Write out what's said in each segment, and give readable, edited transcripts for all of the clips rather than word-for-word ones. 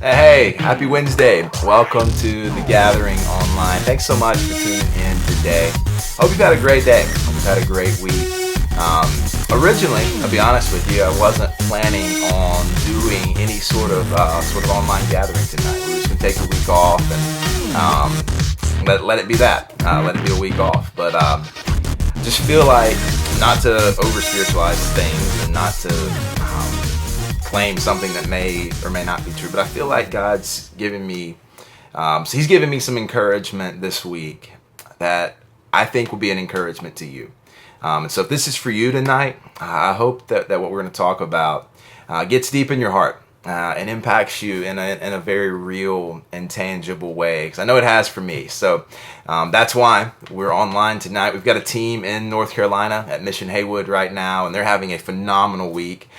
Hey, happy Wednesday. Welcome to the Gathering Online. Thanks so much for tuning in today. Hope you've had a great day. Hope you've had a great week. Originally, I'll be honest with you, I wasn't planning on doing any sort of online gathering tonight. We were just going to take a week off and let it be that. Let it be a week off. But just feel like not to over-spiritualize things and not to claim something that may or may not be true, but I feel like God's given me, He's given me some encouragement this week that I think will be an encouragement to you. And so if this is for you tonight, I hope that what we're going to talk about gets deep in your heart and impacts you in a very real and tangible way, because I know it has for me. So that's why we're online tonight. We've got a team in North Carolina at Mission Haywood right now, and they're having a phenomenal week.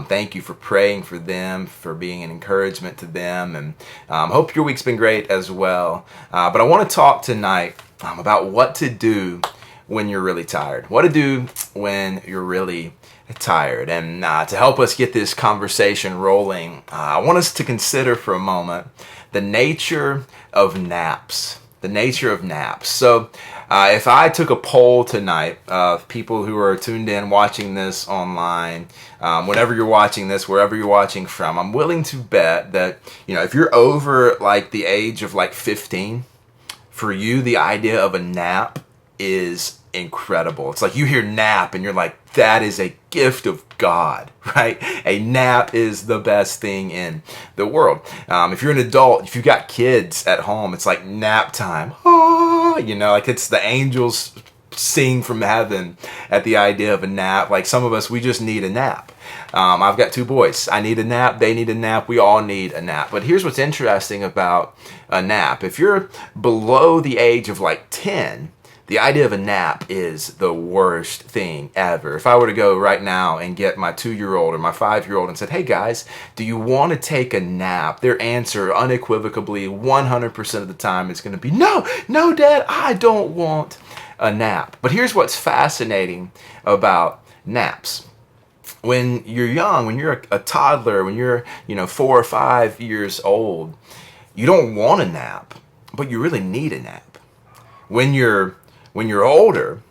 Thank you for praying for them, for being an encouragement to them, and hope your week's been great as well. But I want to talk tonight about what to do when you're really tired. What to do when you're really tired. And to help us get this conversation rolling, I want us to consider for a moment the nature of naps. The nature of naps. So if I took a poll tonight of people who are tuned in watching this online, whenever you're watching this, wherever you're watching from, I'm willing to bet that, if you're over like the age of like 15, for you, the idea of a nap is incredible. It's like you hear nap and you're like, that is a gift of God, right? A nap is the best thing in the world. If you're an adult, if you've got kids at home, it's like nap time. Like it's the angels sing from heaven at the idea of a nap. Like some of us, we just need a nap. I've got two boys. I need a nap. They need a nap. We all need a nap. But here's what's interesting about a nap. If you're below the age of like 10, the idea of a nap is the worst thing ever. If I were to go right now and get my 2-year-old or my 5-year-old and said, hey guys, do you want to take a nap? Their answer unequivocally 100% of the time is going to be, no, Dad, I don't want a nap. But here's what's fascinating about naps. When you're young, when you're a toddler, when you're 4 or 5 years old, you don't want a nap, but you really need a nap. When you're older,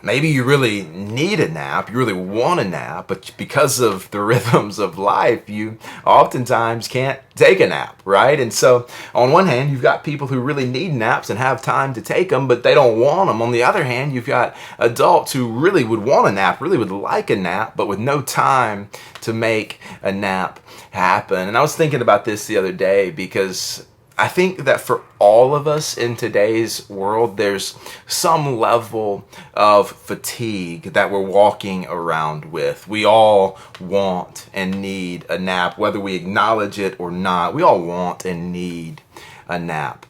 maybe you really need a nap, you really want a nap, but because of the rhythms of life, you oftentimes can't take a nap, right? And so on one hand, you've got people who really need naps and have time to take them, but they don't want them. On the other hand, you've got adults who really would want a nap, really would like a nap, but with no time to make a nap happen. And I was thinking about this the other day because I think that for all of us in today's world, there's some level of fatigue that we're walking around with. We all want and need a nap, whether we acknowledge it or not. We all want and need a nap.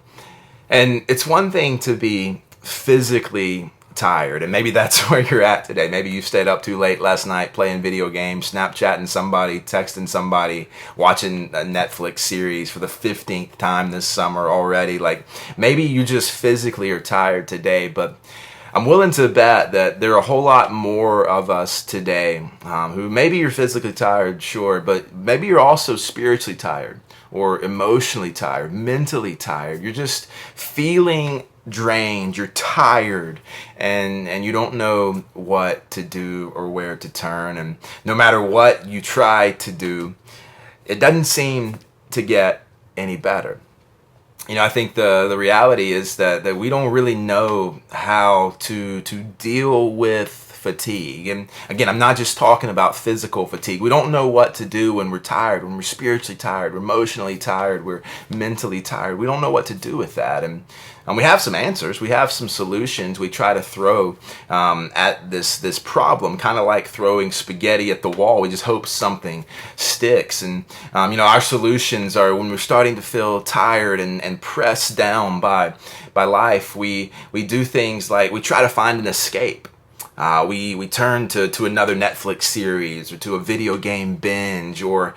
And it's one thing to be physically tired, and maybe that's where you're at today. Maybe you stayed up too late last night playing video games, Snapchatting somebody, texting somebody, watching a Netflix series for the 15th time this summer already. Like maybe you just physically are tired today, but I'm willing to bet that there are a whole lot more of us today who maybe you're physically tired, sure, but maybe you're also spiritually tired or emotionally tired, mentally tired. You're just feeling drained, you're tired, and you don't know what to do or where to turn. And no matter what you try to do, it doesn't seem to get any better. I think the reality is that we don't really know how to deal with fatigue. And again, I'm not just talking about physical fatigue. We don't know what to do when we're tired, when we're spiritually tired, we're emotionally tired, we're mentally tired. We don't know what to do with that. And we have some answers. We have some solutions we try to throw at this problem, kind of like throwing spaghetti at the wall. We just hope something sticks. And, our solutions are when we're starting to feel tired and pressed down by life, we do things like we try to find an escape. We turn to another Netflix series or to a video game binge, or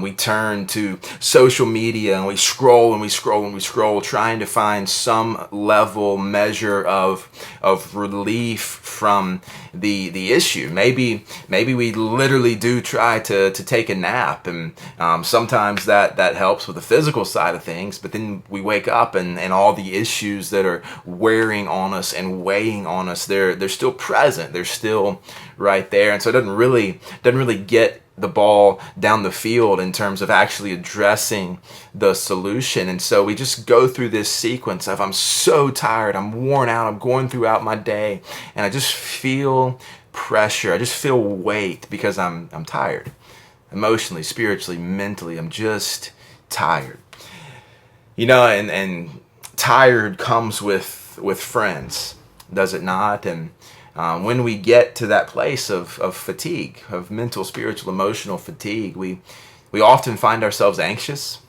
we turn to social media and we scroll and we scroll and we scroll, trying to find some level measure of relief from the issue. Maybe we literally do try to take a nap, and sometimes that helps with the physical side of things, but then we wake up and all the issues that are wearing on us and weighing on us, they're still present. They're still right there. And so it doesn't really get the ball down the field in terms of actually addressing the solution. And so we just go through this sequence of, I'm so tired, I'm worn out, I'm going throughout my day, and I just feel pressure, I just feel weight because I'm tired. Emotionally, spiritually, mentally, I'm just tired. And tired comes with friends, does it not? And when we get to that place of fatigue, of mental, spiritual, emotional fatigue, we often find ourselves anxious.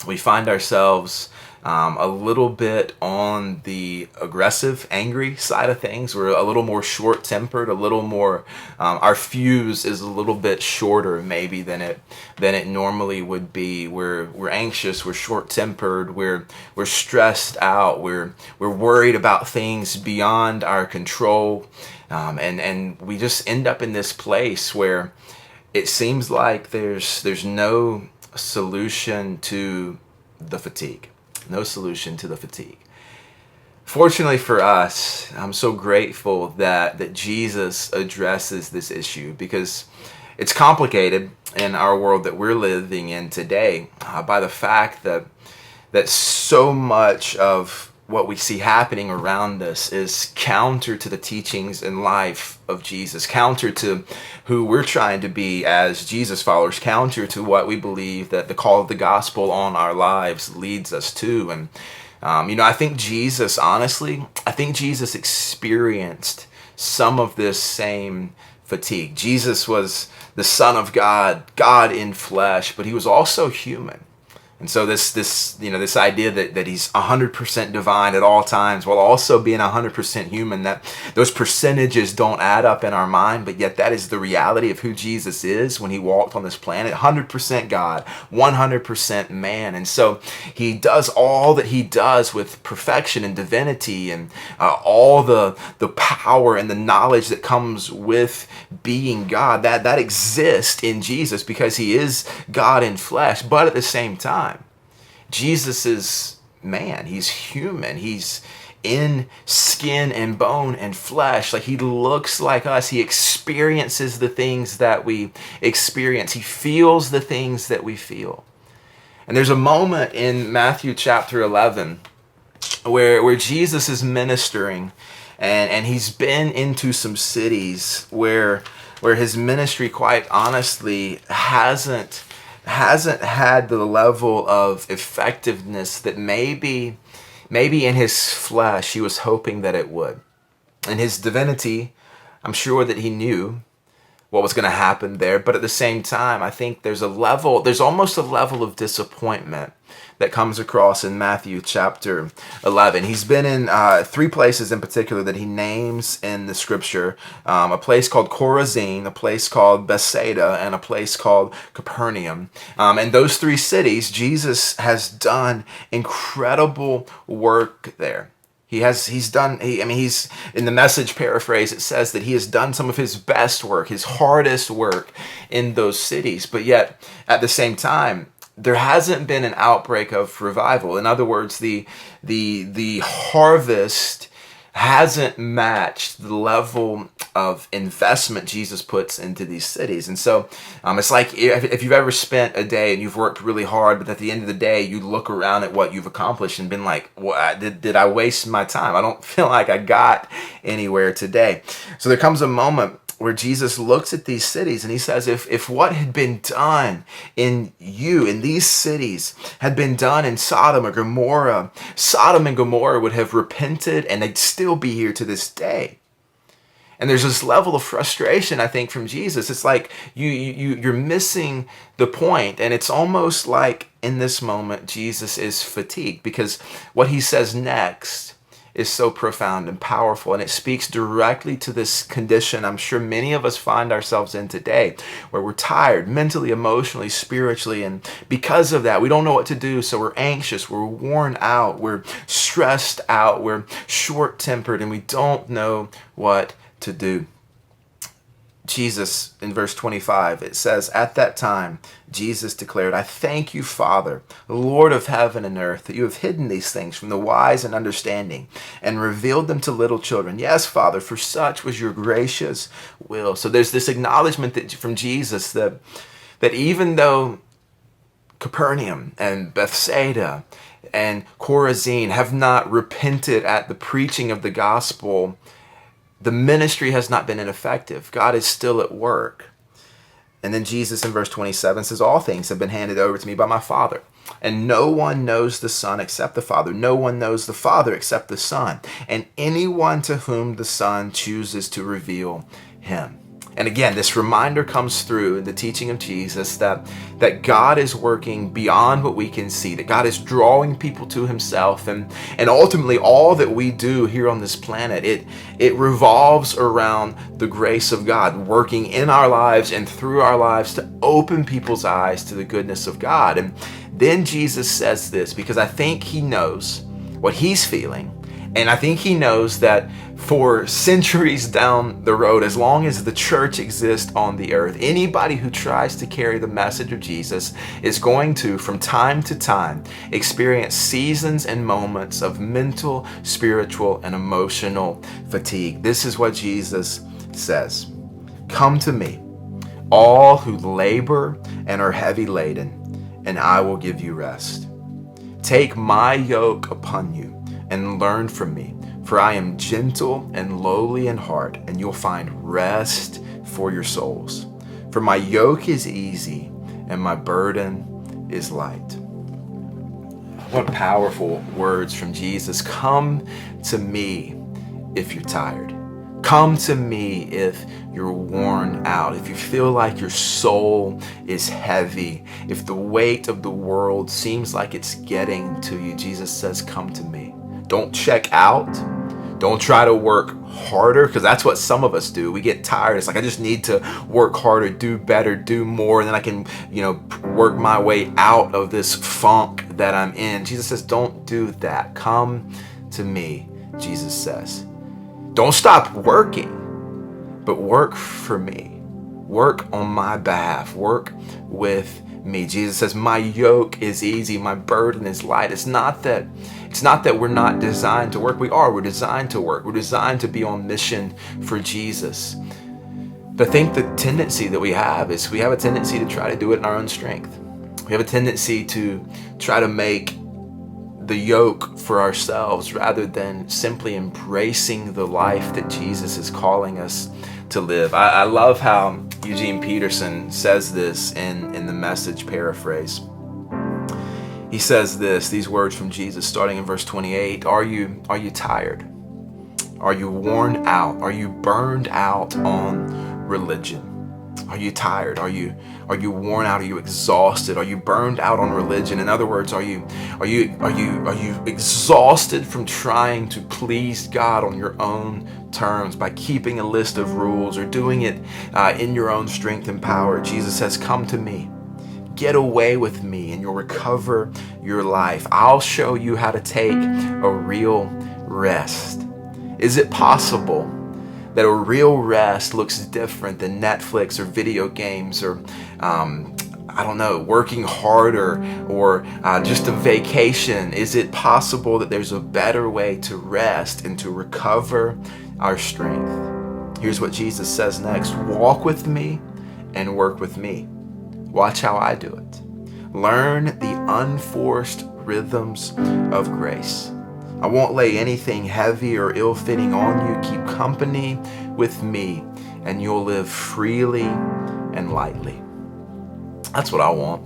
We find ourselves a little bit on the aggressive, angry side of things. We're a little more short-tempered, a little more, our fuse is a little bit shorter maybe than it normally would be. We're anxious, we're short-tempered, we're stressed out, we're worried about things beyond our control, and we just end up in this place where it seems like there's no solution to the fatigue. No solution to the fatigue. Fortunately for us, I'm so grateful that Jesus addresses this issue, because it's complicated in our world that we're living in today by the fact that so much of what we see happening around us is counter to the teachings and life of Jesus, counter to who we're trying to be as Jesus followers, counter to what we believe that the call of the gospel on our lives leads us to. And I think Jesus experienced some of this same fatigue. Jesus was the Son of God, God in flesh, but he was also human. And so this idea that he's 100% divine at all times while also being 100% human, that those percentages don't add up in our mind, but yet that is the reality of who Jesus is when he walked on this planet. 100% God, 100% man. And so he does all that he does with perfection and divinity and all the power and the knowledge that comes with being God. That exists in Jesus because he is God in flesh, but at the same time, Jesus is man. He's human. He's in skin and bone and flesh. Like, he looks like us. He experiences the things that we experience. He feels the things that we feel. And there's a moment in Matthew chapter 11 where Jesus is ministering, and he's been into some cities where his ministry, quite honestly, hasn't had the level of effectiveness that maybe in his flesh he was hoping that it would. In his divinity, I'm sure that he knew what was going to happen there, but at the same time, I think there's almost a level of disappointment that comes across in Matthew chapter 11. He's been in three places in particular that he names in the scripture, a place called Chorazin, a place called Bethsaida, and a place called Capernaum. And those three cities, Jesus has done incredible work there. He's in the Message paraphrase, it says that he has done some of his best work, his hardest work in those cities. But yet, at the same time, there hasn't been an outbreak of revival. In other words, the harvest hasn't matched the level of investment Jesus puts into these cities. And so it's like if you've ever spent a day and you've worked really hard, but at the end of the day, you look around at what you've accomplished and been like, well, did I waste my time? I don't feel like I got anywhere today. So there comes a moment where Jesus looks at these cities and he says, if what had been done in these cities had been done in Sodom or Gomorrah, Sodom and Gomorrah would have repented and they'd still be here to this day. And there's this level of frustration, I think, from Jesus. It's like you're missing the point. And it's almost like in this moment, Jesus is fatigued because what he says next is so profound and powerful. And it speaks directly to this condition I'm sure many of us find ourselves in today, where we're tired mentally, emotionally, spiritually. And because of that, we don't know what to do. So we're anxious, we're worn out, we're stressed out, we're short-tempered, and we don't know what to do. Jesus, in verse 25, it says, "At that time, Jesus declared, 'I thank you, Father, Lord of heaven and earth, that you have hidden these things from the wise and understanding and revealed them to little children. Yes, Father, for such was your gracious will.'" So there's this acknowledgement from Jesus that even though Capernaum and Bethsaida and Chorazin have not repented at the preaching of the gospel, the ministry has not been ineffective. God is still at work. And then Jesus in verse 27 says, "All things have been handed over to me by my Father. And no one knows the Son except the Father. No one knows the Father except the Son. And anyone to whom the Son chooses to reveal him." And again, this reminder comes through in the teaching of Jesus that God is working beyond what we can see, that God is drawing people to himself. And ultimately, all that we do here on this planet, it revolves around the grace of God working in our lives and through our lives to open people's eyes to the goodness of God. And then Jesus says this because I think he knows what he's feeling. And I think he knows that for centuries down the road, as long as the church exists on the earth, anybody who tries to carry the message of Jesus is going to, from time to time, experience seasons and moments of mental, spiritual, and emotional fatigue. This is what Jesus says. "Come to me, all who labor and are heavy laden, and I will give you rest. Take my yoke upon you and learn from me, for I am gentle and lowly in heart, and you'll find rest for your souls. For my yoke is easy and my burden is light." What powerful words from Jesus. Come to me if you're tired. Come to me if you're worn out, if you feel like your soul is heavy, if the weight of the world seems like it's getting to you. Jesus says, come to me. Don't check out. Don't try to work harder, because that's what some of us do. We get tired. It's like, I just need to work harder, do better, do more, and then I can, work my way out of this funk that I'm in. Jesus says, don't do that. Come to me, Jesus says. Don't stop working, but work for me. Work on my behalf. Work with me. Jesus says, my yoke is easy, my burden is light. It's not that we're not designed to work. We are. We're designed to work. We're designed to be on mission for Jesus. But I think the tendency that we have is we have a tendency to try to do it in our own strength. We have a tendency to try to make the yoke for ourselves rather than simply embracing the life that Jesus is calling us to live. I love how Eugene Peterson says this in the Message paraphrase. He says these words from Jesus starting in verse 28. Are you tired? Are you worn out? Are you burned out on religion? Are you tired? Are you worn out? Are you exhausted? Are you burned out on religion? In other words, are you exhausted from trying to please God on your own terms by keeping a list of rules or doing it in your own strength and power? Jesus says, come to me. Get away with me and you'll recover your life. I'll show you how to take a real rest. Is it possible that a real rest looks different than Netflix or video games or, working harder or just a vacation? Is it possible that there's a better way to rest and to recover our strength? Here's what Jesus says next. Walk with me and work with me. Watch how I do it. Learn the unforced rhythms of grace. I won't lay anything heavy or ill-fitting on you. Keep company with me and you'll live freely and lightly. That's what I want.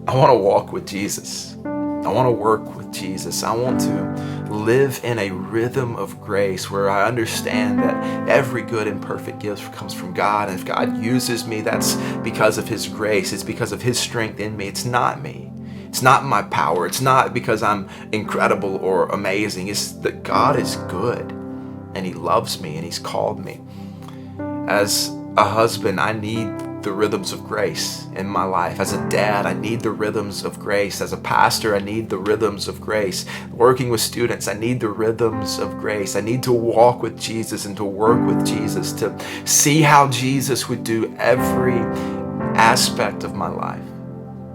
I want to walk with Jesus. I want to work with Jesus. I want to live in a rhythm of grace where I understand that every good and perfect gift comes from God. And if God uses me, that's because of his grace. It's because of his strength in me. It's not me. It's not my power. It's not because I'm incredible or amazing. It's that God is good and he loves me and he's called me. As a husband, I need the rhythms of grace in my life. As a dad, I need the rhythms of grace. As a pastor, I need the rhythms of grace. Working with students, I need the rhythms of grace. I need to walk with Jesus and to work with Jesus, to see how Jesus would do every aspect of my life.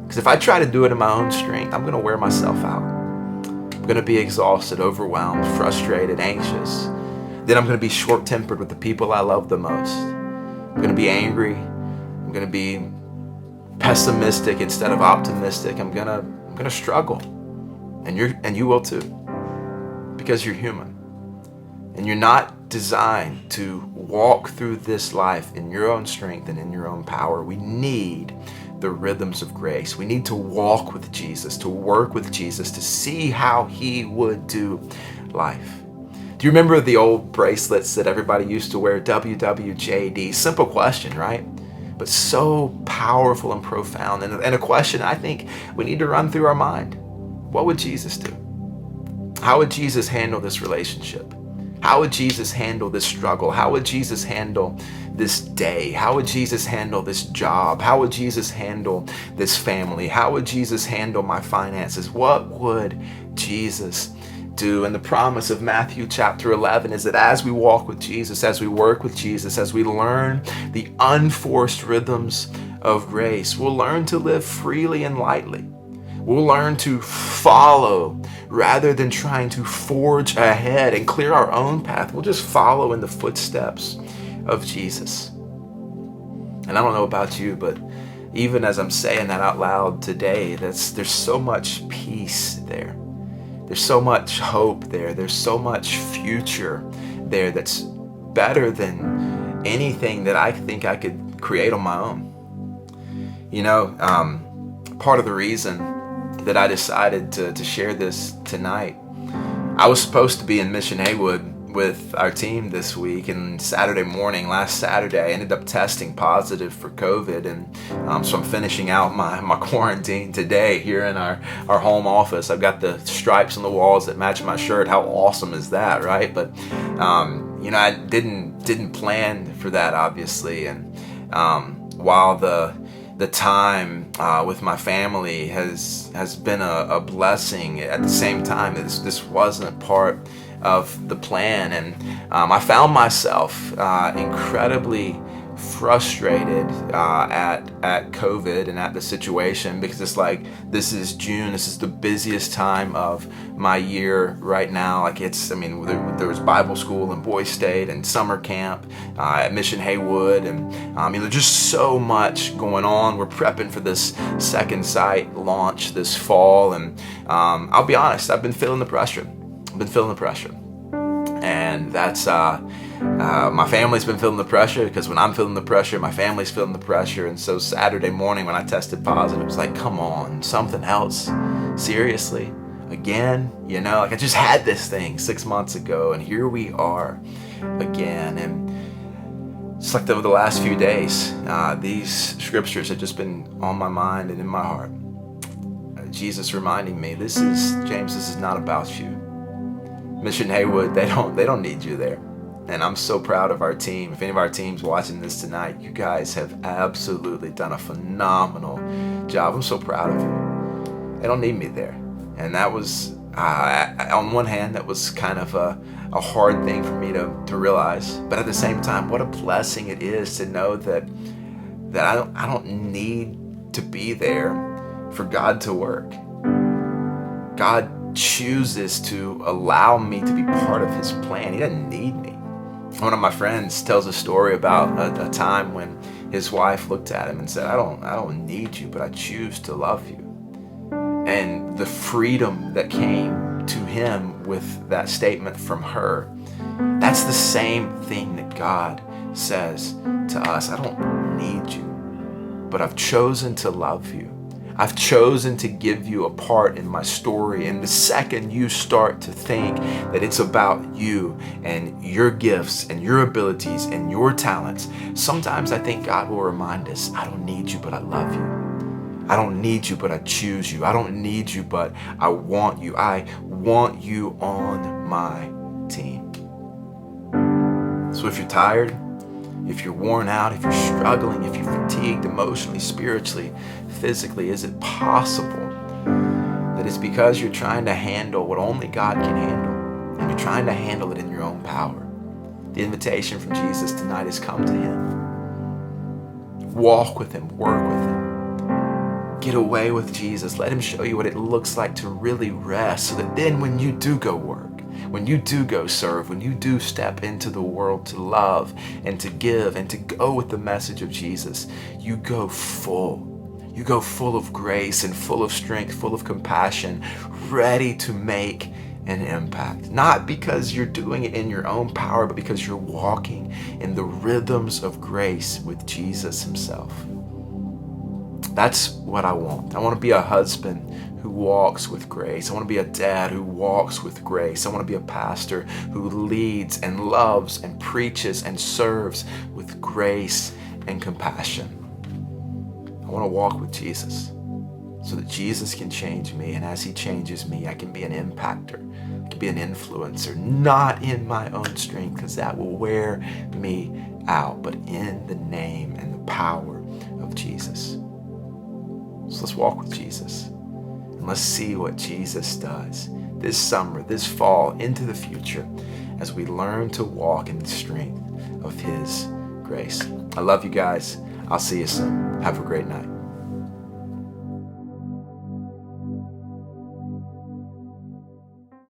Because if I try to do it in my own strength, I'm going to wear myself out. I'm going to be exhausted, overwhelmed, frustrated, anxious. Then I'm going to be short-tempered with the people I love the most. I'm going to be angry. I'm going to be pessimistic instead of optimistic. I'm going to struggle. And you will too. Because you're human. And you're not designed to walk through this life in your own strength and in your own power. We need the rhythms of grace. We need to walk with Jesus, to work with Jesus, to see how he would do life. Do you remember the old bracelets that everybody used to wear? WWJD. Simple question, right? But so powerful and profound. And a question I think we need to run through our mind. What would Jesus do? How would Jesus handle this relationship? How would Jesus handle this struggle? How would Jesus handle this day? How would Jesus handle this job? How would Jesus handle this family? How would Jesus handle my finances? What would Jesus do? And the promise of Matthew chapter 11 is that as we walk with Jesus, as we work with Jesus, as we learn the unforced rhythms of grace, we'll learn to live freely and lightly. We'll learn to follow rather than trying to forge ahead and clear our own path. We'll just follow in the footsteps of Jesus. And I don't know about you, but even as I'm saying that out loud today, there's so much peace there. There's so much hope there. There's so much future there that's better than anything that I think I could create on my own. You know, part of the reason that I decided to share this tonight, I was supposed to be in Mission Haywood with our team this week, and Saturday morning, last Saturday, I ended up testing positive for COVID, and so I'm finishing out my quarantine today here in our home office. I've got the stripes on the walls that match my shirt. How awesome is that, right? But you know, I didn't plan for that, obviously, and while the time with my family has been a blessing, at the same time this wasn't part of the plan, and I found myself incredibly frustrated at COVID and at the situation, because it's like, this is June, this is the busiest time of my year right now. Like, there was Bible school in Boys State and summer camp at Mission Haywood, and there's just so much going on. We're prepping for this second site launch this fall, and I'll be honest, I've been feeling the pressure. And that's my family's been feeling the pressure, because when I'm feeling the pressure, my family's feeling the pressure. And so Saturday morning when I tested positive, it was like, come on, something else? Seriously? Again? You know, like, I just had this thing 6 months ago, and here we are again. And it's like the last few days, these scriptures have just been on my mind and in my heart. Jesus reminding me, James, this is not about you. Mission Haywood, they don't need you there. And I'm so proud of our team. If any of our team's watching this tonight, you guys have absolutely done a phenomenal job. I'm so proud of you. They don't need me there. And that was, on one hand, that was kind of a hard thing for me to realize. But at the same time, what a blessing it is to know that I don't need to be there for God to work. God chooses to allow me to be part of his plan. He doesn't need me. One of my friends tells a story about a time when his wife looked at him and said, I don't need you, but I choose to love you. And the freedom that came to him with that statement from her, that's the same thing that God says to us. I don't need you, but I've chosen to love you. I've chosen to give you a part in my story. And the second you start to think that it's about you and your gifts and your abilities and your talents, sometimes I think God will remind us, I don't need you, but I love you. I don't need you, but I choose you. I don't need you, but I want you. I want you on my team. So if you're tired, if you're worn out, if you're struggling, if you're fatigued emotionally, spiritually, physically, is it possible that it's because you're trying to handle what only God can handle, and you're trying to handle it in your own power? The invitation from Jesus tonight is come to Him. Walk with Him, work with Him. Get away with Jesus. Let Him show you what it looks like to really rest, so that then when you do go work, when you do go serve, when you do step into the world to love and to give and to go with the message of Jesus, you go full. You go full of grace and full of strength, full of compassion, ready to make an impact. Not because you're doing it in your own power, but because you're walking in the rhythms of grace with Jesus Himself. That's what I want. I want to be a husband who walks with grace. I want to be a dad who walks with grace. I want to be a pastor who leads and loves and preaches and serves with grace and compassion. I want to walk with Jesus so that Jesus can change me, and as He changes me, I can be an impactor. I can be an influencer, not in my own strength, because that will wear me out, but in the name and the power of Jesus. So let's walk with Jesus, and let's see what Jesus does this summer, this fall, into the future, as we learn to walk in the strength of His grace. I love you guys. I'll see you soon. Have a great night.